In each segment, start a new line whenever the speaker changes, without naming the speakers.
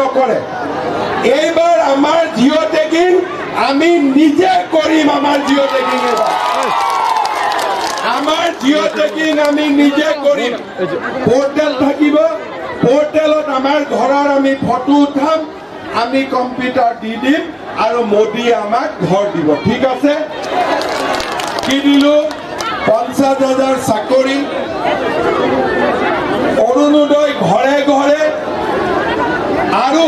নকৰে এইবাৰ আমাৰ জিঅ' টেগিং আমি নিজে কৰিম আমাৰ জিঅ' টেগিং আমাৰ জিঅ' টেগিং আমি নিজে কৰিম পোৰ্টেল থাকিব পোৰ্টেলত আমাৰ ঘৰৰ আমি ফটো উঠাম আমি কম্পিউটাৰ দি দিম আৰু মোদী আমাক ঘৰ দিব ঠিক আছে কি দিলো 50,000 চাকৰি অৰুণোদয় ঘৰে ঘৰে আৰু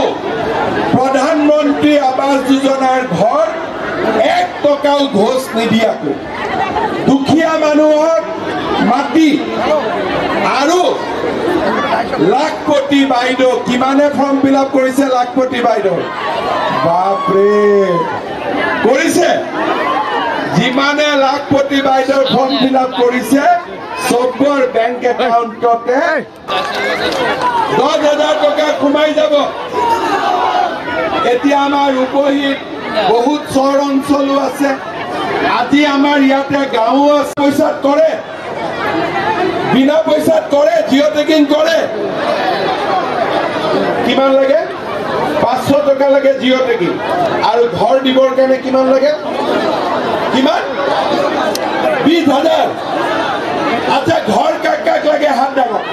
প্ৰধানমন্ত্ৰী আৱাস যোজনাৰ ঘৰ 1 টকাও ঘোষ নিদিয়াকৈ দুখীয়া মানুহক মাটি আৰু লাখপতি বাইদেউ কিমানে ফৰ্ম ফিল আপ কৰিছে লাখপতি বাইদেউ বাপৰে কৰিছে যিমানে লাখপতি বাইদেউ ফৰ্ম ফিল আপ কৰিছে সবৰ বেংক একাউণ্টতে 10,000 টকা সোমাই যাব এতিয়া আমাৰ উপহিত বহুত চহৰ অঞ্চলো আছে আজি আমাৰ ইয়াতে গাঁও আছে পইচাত কৰে বিনা পইচাত কৰে জিঅ' টেগিং কৰে কিমান লাগে 500 টকা লাগে জিঅ' টেগিং আৰু ঘৰ দিবৰ কাৰণে কিমান লাগে কিমান 20,000 আচ্ছা ঘৰ কাক কাক লাগে হাত ডাঙৰ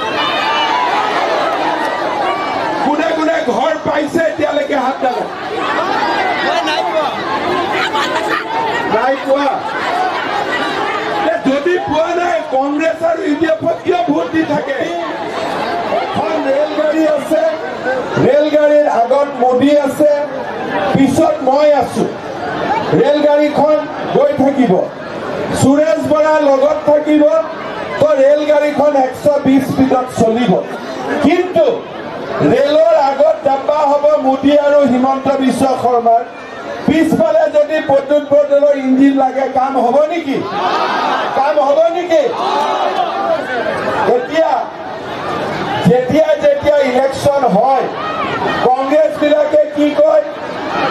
কোনে কোনে ঘৰ পাইছে এতিয়ালৈকে হাত ডাঙৰ নাই পোৱা যদি পোৱা নাই কংগ্ৰেছ আৰু ইউডিএফত কিয় ভোট দি থাকে এখন ৰেলগাড়ী আছে ৰেলগাড়ীৰ আগত মোদী আছে পিছত মই আছো ৰেলগাড়ীখন গৈ থাকিব সুৰেশ বৰা লগত থাকিব তো ৰেলগাড়ীখন 120 স্পীডত চলিব কিন্তু ৰেলৰ আগত ডাব্বা হ'ব মোদী আৰু হিমন্ত বিশ্ব শৰ্মাৰ পিছফালে যদি প্ৰদ্যুৎ বৰদলৈৰ ইঞ্জিন লাগে কাম হ'ব নেকি এতিয়া যেতিয়া ইলেকশ্যন হয় কংগ্ৰেছ বিলাকে কি কয়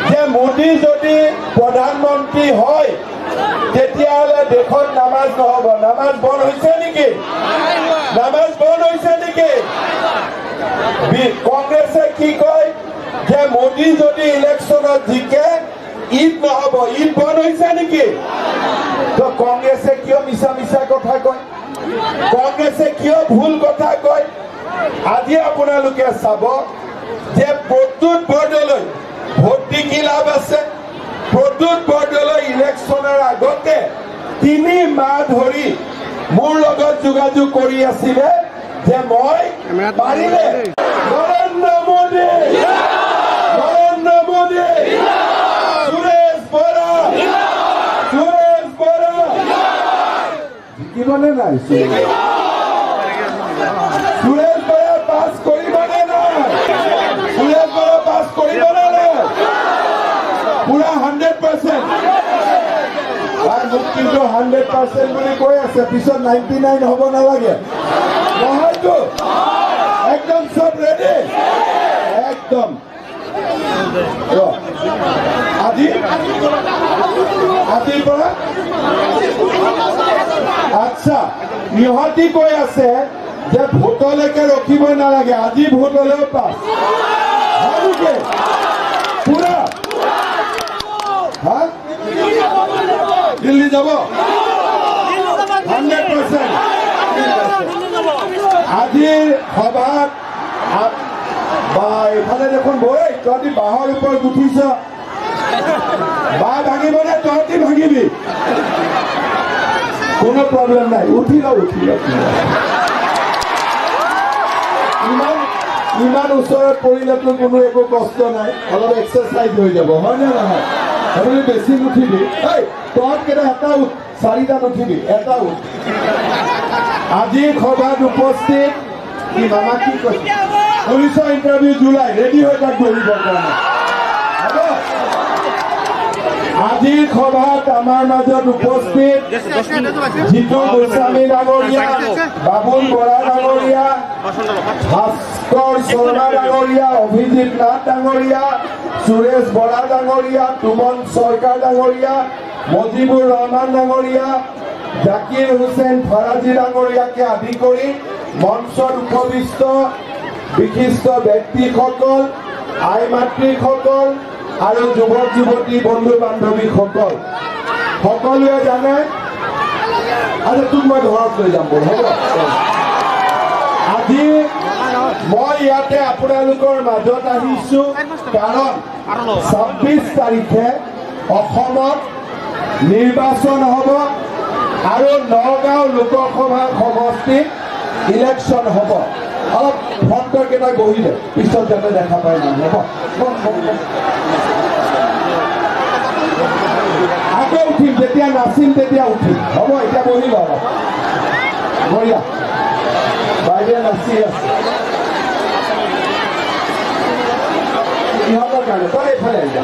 যে মোদী যদি প্ৰধানমন্ত্ৰী হয় তেতিয়াহ'লে দেশত নামাজ নহ'ব নামাজ বন্ধ হৈছে নেকি কংগ্ৰেছে কি কয় যে মোদী যদি ইলেকশ্যনত জিকে ঈদ নহ'ব ঈদ বন্ধ হৈছে নেকি তো কংগ্ৰেছে কিয় মিছা কথা কয় কংগ্ৰেছে কিয় ভুল কথা কয় আজি আপোনালোকে চাব যে প্ৰদ্যুৎ বৰদলৈ ভোট দি কি লাভ আছে প্ৰদ্যুৎ বৰদলৈ ইলেকশ্যনৰ আগতে 3 মাহ ধৰি মোৰ লগত যোগাযোগ কৰি আছিলে যে মই পাৰিলে নৰেন্দ্ৰ মোদী সুৰেশ বৰা জিকিবনে নাই সুৰেশ বৰা পাছ কৰিবনে নাই সুৰেশ বৰা পাছ কৰিবনে নাই পুৰা 100% আর মোক কিন্তু 100% বুলি কৈ আছে পিছত 99 হ'ব নালাগে নহয়তো একদম সব ৰেডি একদম আজিৰ পৰা আচ্ছা ইহঁতি কৈ আছে যে ভোটলৈকে ৰখিবই নালাগে আজি ভোট হলেও পাছ পুৰা দিল্লী যাব 100% আজিৰ সভাত বা এফালে দেখোন বৈ তহঁতি বাঁহৰ ওপৰত উঠিছ বাঁহ ভাঙিব নে তহঁতি ভাঙিবি কোনো প্ৰব্লেম নাই উঠিল ইমান ওচৰত পৰিলেতো কোনো একো কষ্ট নাই অলপ এক্সাৰচাইজ হৈ যাব হয় নে নহয় আপুনি বেছি নুঠিবি তহঁতকেইটা এটা উঠ 4টা নুঠিবি এটা উঠ আজিৰ সভাত উপস্থিত কি মামা কি কৈছে পুলিচৰ ইণ্টাৰভিউ জুলাই ৰেডি হৈ তাক ধৰিবৰ কাৰণে আজিৰ সভাত আমাৰ মাজত উপস্থিত জিতু গোস্বামী ডাঙৰীয়া বাবুল বৰা ডাঙৰীয়া ভাস্কৰ শৰ্মা ডাঙৰীয়া অভিজিৎ নাথ ডাঙৰীয়া সুৰেশ বৰা ডাঙৰীয়া তুমন চৰকাৰ ডাঙৰীয়া মজিবুৰ ৰহমান ডাঙৰীয়া জাকিৰ হুছেইন ফাৰাজী ডাঙৰীয়াকে আদি কৰি মঞ্চত উপবিষ্ট বিশিষ্ট ব্যক্তিসকল আই মাতৃসকল আৰু যুৱক যুৱতী বন্ধু বান্ধৱীসকল সকলোৱে জানে আজি তোক মই ঘৰত লৈ যাম বল হ'ব আজি মই ইয়াতে আপোনালোকৰ মাজত আহিছো কাৰণ 26 তাৰিখে অসমত নিৰ্বাচন হ'ব আৰু নগাঁও লোকসভা সমষ্টিত ইলেকশ্যন হ'ব অলপ ফ্ৰণ্টৰ কেইটা বহিলে পিছত যাতে দেখা পায় মানুহ হ'ব আকৌ উঠিম যেতিয়া নাচিম তেতিয়া উঠিম হ'ব এতিয়া বহিল অলপ বঢ়িয়া বাইদেউ নাচি আছে ইহঁতৰ কাৰণে তই এইফালে আহি যা